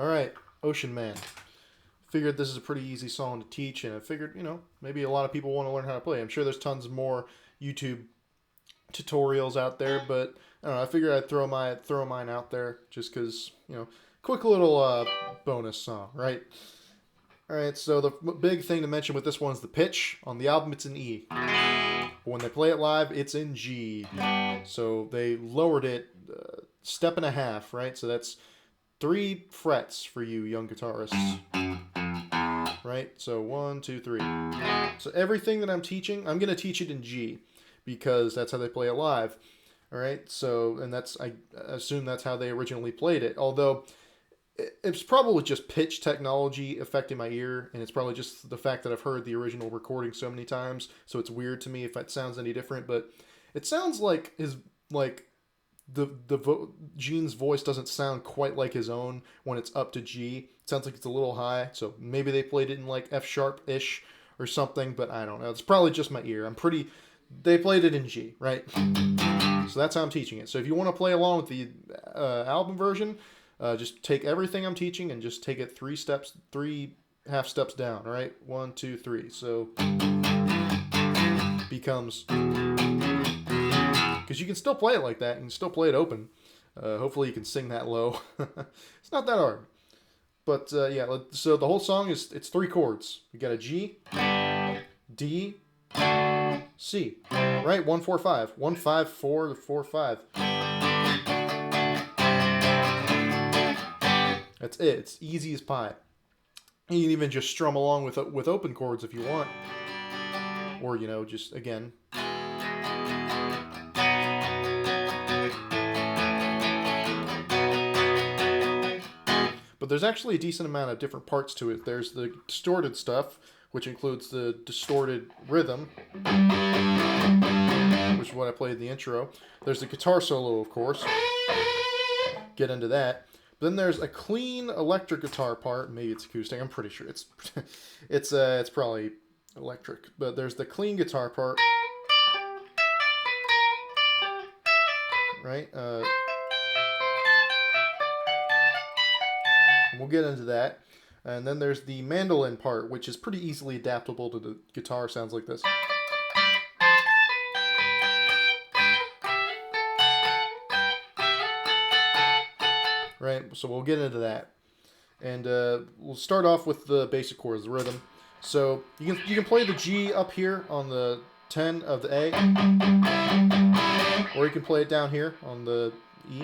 All right, Ocean Man. Figured this is a pretty easy song to teach, and I figured, maybe a lot of people want to learn how to play. I'm sure there's tons more YouTube tutorials out there, but I don't know. I figured I'd throw mine out there just because, quick little bonus song, right? All right, so the big thing to mention with this one is the pitch. On the album, it's in E. But when they play it live, it's in G. So they lowered it a step and a half, right? So that's 3 frets for you young guitarists. Right? So 1, 2, 3. So everything that I'm teaching, I'm going to teach it in G because that's how they play it live. All right? So, and I assume that's how they originally played it. Although it's probably just pitch technology affecting my ear, and it's probably just the fact that I've heard the original recording so many times, so it's weird to me if it sounds any different, but it sounds like Gene's voice doesn't sound quite like his own when it's up to G. It sounds like it's a little high, so maybe they played it in like F sharp-ish or something, but I don't know. It's probably just my ear. They played it in G, right? So that's how I'm teaching it. So if you want to play along with the album version, just take everything I'm teaching and just take it 3 half steps down, all right? 1, 2, 3. So becomes, because you can still play it like that. You can still play it open. Hopefully you can sing that low. It's not that hard. But yeah, so the whole song it's 3 chords. You got a G, D, C, right? 1, 4, 5. 1, 5, 4, 4, 5. That's it. It's easy as pie. You can even just strum along with open chords if you want. Or, just, again. But there's actually a decent amount of different parts to it. There's the distorted stuff, which includes the distorted rhythm, which is what I played in the intro. There's the guitar solo, of course. Get into that. Then there's a clean electric guitar part. Maybe it's acoustic. I'm pretty sure it's probably electric. But there's the clean guitar part, right? And we'll get into that. And then there's the mandolin part, which is pretty easily adaptable to the guitar. Sounds like this. Right, so we'll get into that, and we'll start off with the basic chords, the rhythm. So you can play the G up here on the 10 of the A, or you can play it down here on the E.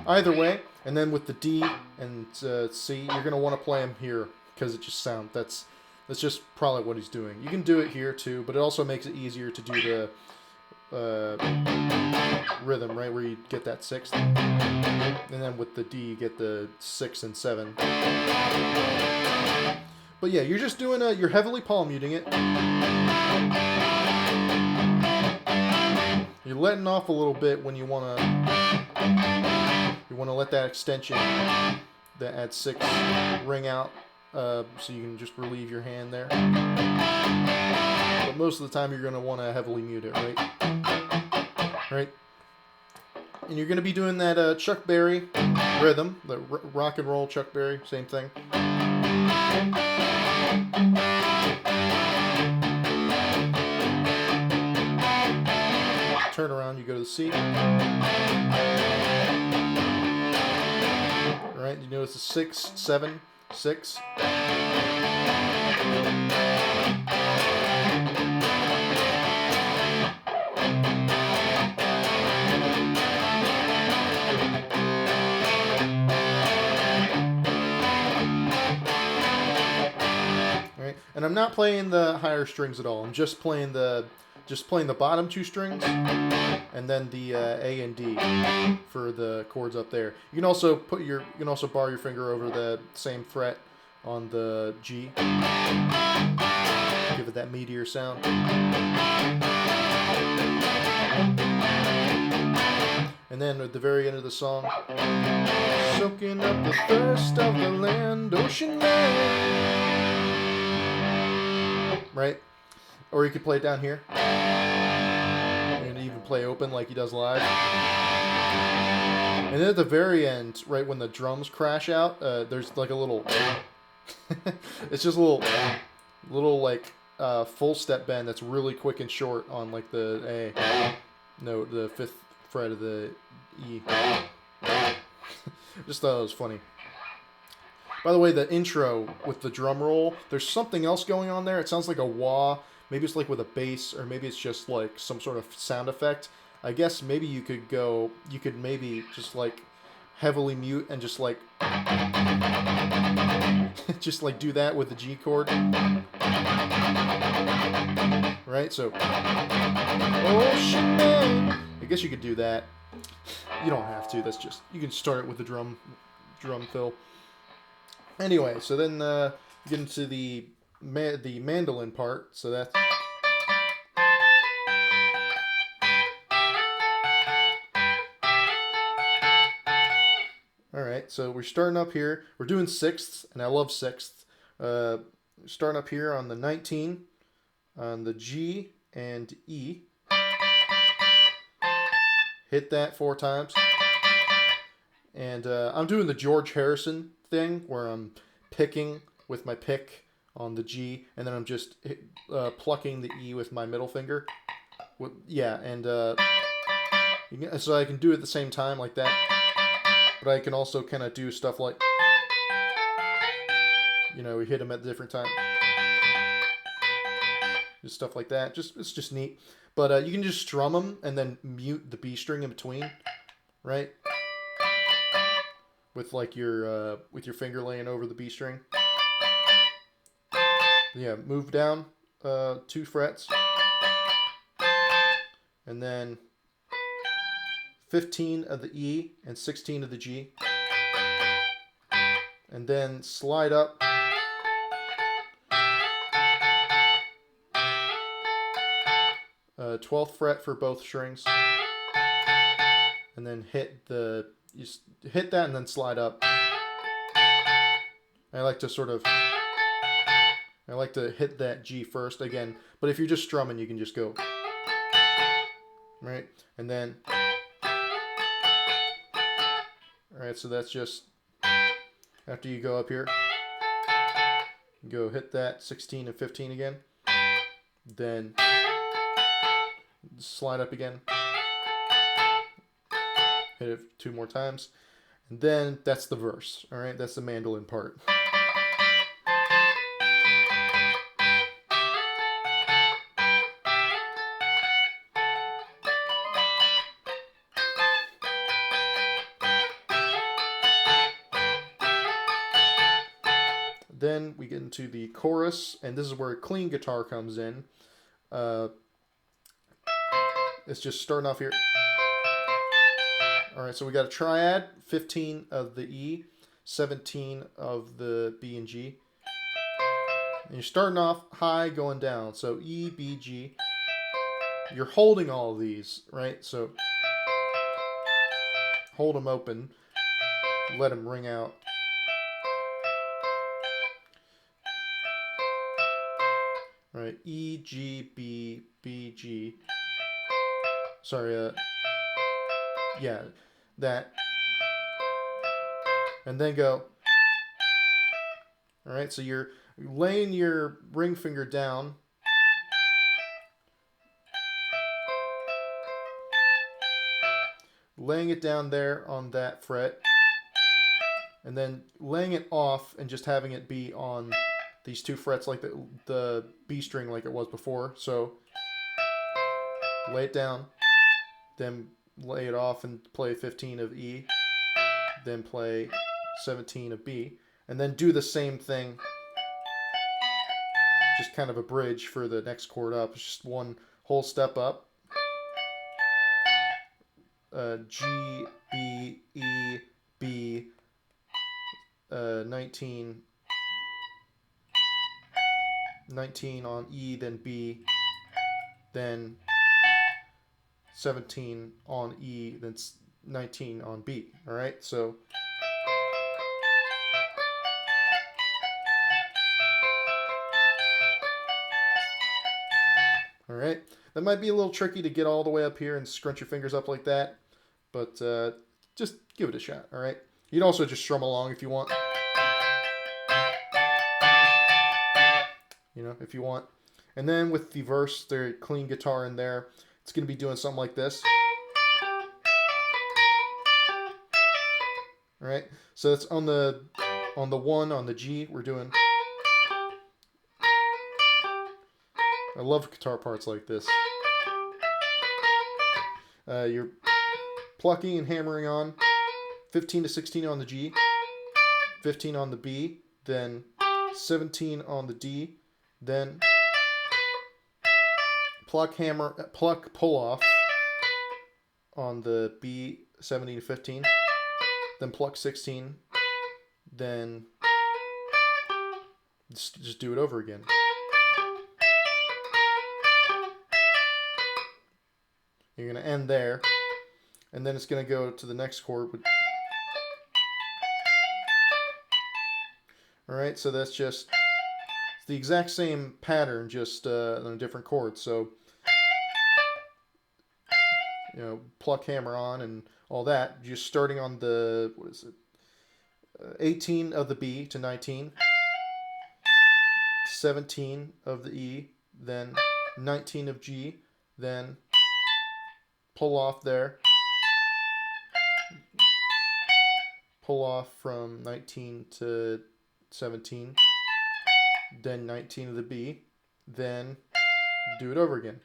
Either way, and then with the D and C, you're gonna want to play them here because it just sounds. That's just probably what he's doing. You can do it here too, but it also makes it easier to do the rhythm, right, where you get that 6th, and then with the D you get the 6 and 7. But yeah, you're just doing you're heavily palm muting it. You're letting off a little bit when you want to let that extension that adds 6 ring out, so you can just relieve your hand there. But most of the time you're going to want to heavily mute it, right? Right? And you're going to be doing that Chuck Berry rhythm, the rock and roll Chuck Berry, same thing. Turn around, you go to the C. Alright, you notice the 6, 7, 6. And I'm not playing the higher strings at all. I'm just playing the bottom 2 strings, and then the A and D for the chords up there. You can also bar your finger over the same fret on the G. Give it that meatier sound. And then at the very end of the song, soaking up the thirst of the land, ocean man. Right? Or you could play it down here. And even play open like he does live. And then at the very end, right when the drums crash out, there's like a little. It's just a little like full step bend that's really quick and short on like the A note, the 5th fret of the E. Just thought it was funny. By the way, the intro with the drum roll, there's something else going on there. It sounds like a wah. Maybe it's like with a bass, or maybe it's just like some sort of sound effect. I guess maybe you could maybe just like heavily mute and just like just like do that with the G chord. Right? So, oh shit, man. I guess you could do that. You don't have to. That's just, you can start it with the drum fill. Anyway, so then get into the mandolin part. So that's. All right, so we're starting up here. We're doing sixths, and I love sixths. Starting up here on the 19, on the G and E. Hit that 4 times. And I'm doing the George Harrison thing, where I'm picking with my pick on the G, and then I'm just plucking the E with my middle finger. So I can do it at the same time like that. But I can also kind of do stuff like, we hit them at a different time. Just stuff like that. It's just neat. But you can just strum them and then mute the B string in between, right? With like your finger laying over the B string. Yeah, move down 2 frets. And then 15 of the E and 16 of the G. And then slide up. 12th fret for both strings. And then hit that and then slide up. I like to hit that G first again, but if you're just strumming, you can just go. Right? And then, alright, so that's just, after you go up here, go hit that 16 and 15 again, then slide up again, hit it 2 more times, and then that's the verse. Alright, that's the mandolin part. Then we get into the chorus, and this is where clean guitar comes in. It's just starting off here. All right, so we got a triad, 15 of the E, 17 of the B and G. And you're starting off high, going down. So E, B, G. You're holding all of these, right? So hold them open, let them ring out. All right, E, G, B, B, G. Sorry, yeah, that. And then go. All right, so you're laying your ring finger down. Laying it down there on that fret. And then laying it off and just having it be on these 2 frets like the B string like it was before. So lay it down, then lay it off and play 15 of E, then play 17 of B, and then do the same thing, just kind of a bridge for the next chord up. It's just one whole step up. G, B, E, B, 19 on E, then B, then 17 on E, then 19 on B. All right, so all right, that might be a little tricky to get all the way up here and scrunch your fingers up like that, but just give it a shot, all right? You'd also just strum along if you want. You know, if you want. And then with the verse, the clean guitar in there, it's going to be doing something like this. All right, so that's on the 1 on the G. We're doing. I love guitar parts like this. You're plucking and hammering on 15 to 16 on the G, 15 on the B, then 17 on the D, then pluck, hammer, pluck, pull off on the B, 17 to 15, then pluck 16, then just do it over again. You're going to end there, and then it's going to go to the next chord. All right, so that's just it's the exact same pattern, just on a different chord. So, you know, pluck, hammer on, and all that. Just starting on the 18 of the B to 19, 17 of the E, then 19 of G, then pull off there, pull off from 19 to 17, then 19 of the B, then do it over again.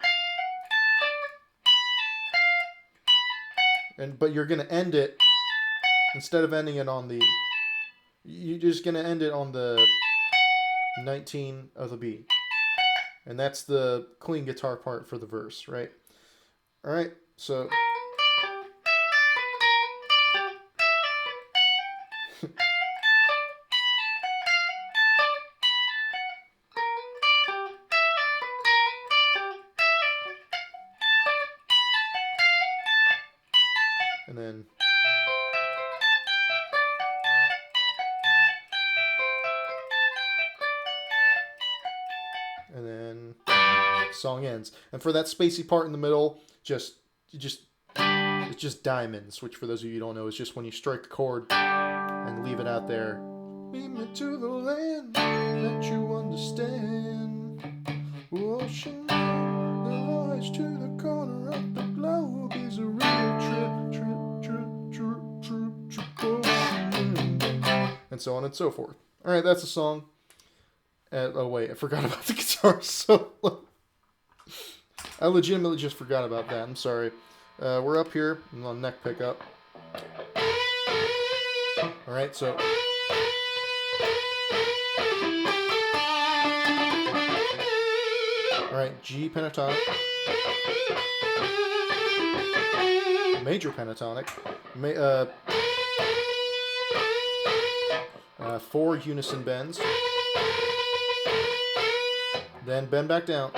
But you're going to end it, instead of ending it on the, you're just going to end it on the 19 of the B. And that's the clean guitar part for the verse, right? All right, so and then song ends. And for that spacey part in the middle, it's just diamonds, which for those of you who don't know is just when you strike the chord and leave it out there. Lead me to the land that you understand. Ocean, the voyage to the corner of the globe is a real trip. And so on and so forth. All right, that's the song. Oh wait, I forgot about the guitar solo. I legitimately just forgot about that. I'm sorry. We're up here on neck pickup. All right, so all right, G pentatonic, major pentatonic, 4 unison bends, then bend back down.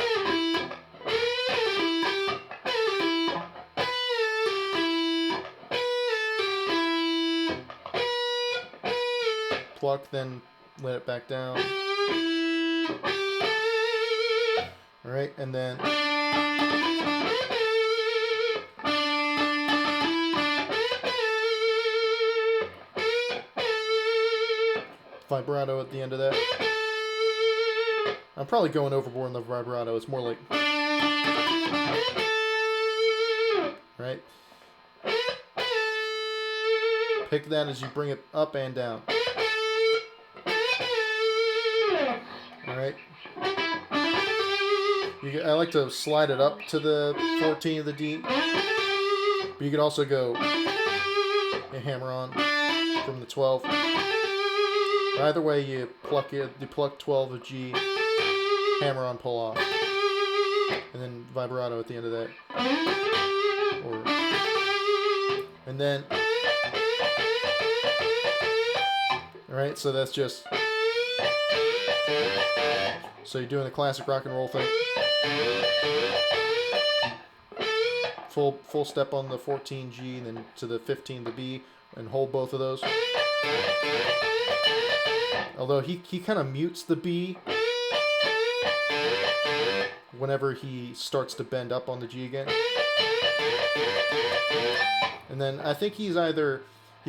Pluck, then let it back down. All right, and then vibrato at the end of that. I'm probably going overboard in the vibrato. It's more like, right? Pick that as you bring it up and down. Alright. I like to slide it up to the 14 of the D. But you could also go and hammer on from the 12. Either way, you pluck 12 of G, hammer on, pull off. And then vibrato at the end of that. And then, alright, so that's just, so you're doing the classic rock and roll thing. Full step on the 14 G and then to the 15 the B and hold both of those. Although he kind of mutes the B. whenever he starts to bend up on the G again. And then I think he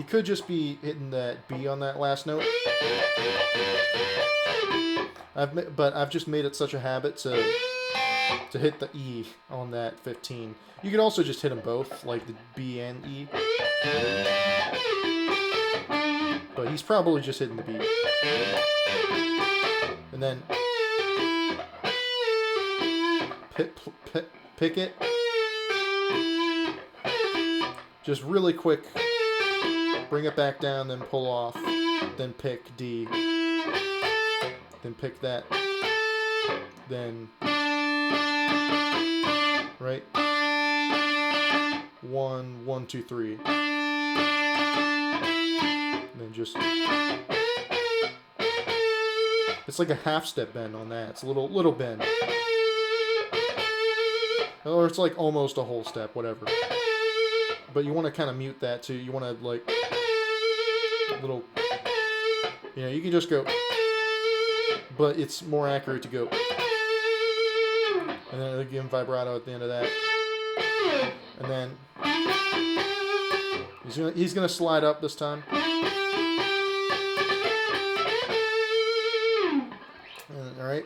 could just be hitting that B on that last note. But I've just made it such a habit to hit the E on that 15. You could also just hit them both, like the B and E. But he's probably just hitting the B. And then pick it. Just really quick. Bring it back down, then pull off. Then pick D. Then pick that. Then... right? 1, 1, 2, 3. And then just... it's like a half step bend on that. It's a little bend. Or it's like almost a whole step, whatever. But you want to kind of mute that too. You want to like... little... you know, you can just go... but it's more accurate to go... and then again vibrato at the end of that. And then... he's gonna slide up this time. And, alright.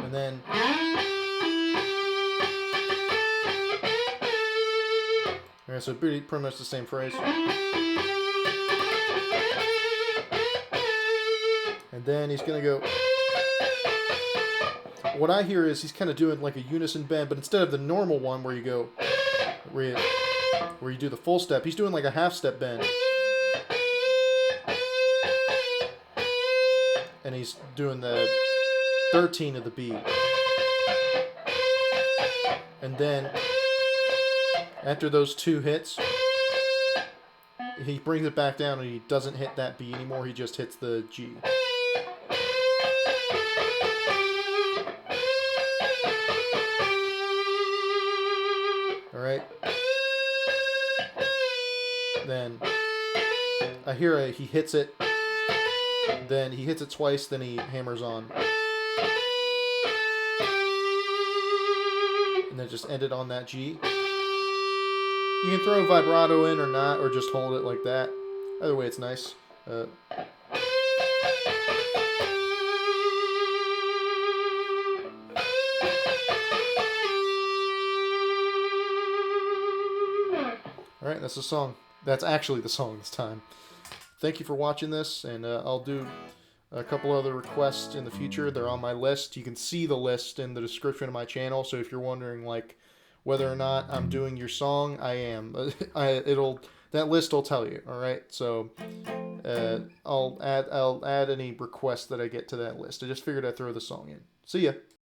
And then... alright, so pretty much the same phrase. And then he's gonna go... what I hear is he's kind of doing like a unison bend, but instead of the normal one where you go... where you do the full step, he's doing like a half step bend. And he's doing the 13 of the B. And then, after those 2 hits, he brings it back down and he doesn't hit that B anymore, he just hits the G. Alright. Then, I hear he hits it. Then he hits it twice, then he hammers on. And then just end it on that G. You can throw a vibrato in or not, or just hold it like that. Either way, it's nice. Alright, that's the song. That's actually the song this time. Thank you for watching this, and I'll do a couple other requests in the future. They're on my list. You can see the list in the description of my channel, so if you're wondering like whether or not I'm doing your song, I am. That list will tell you, alright? So I'll add any requests that I get to that list. I just figured I'd throw the song in. See ya.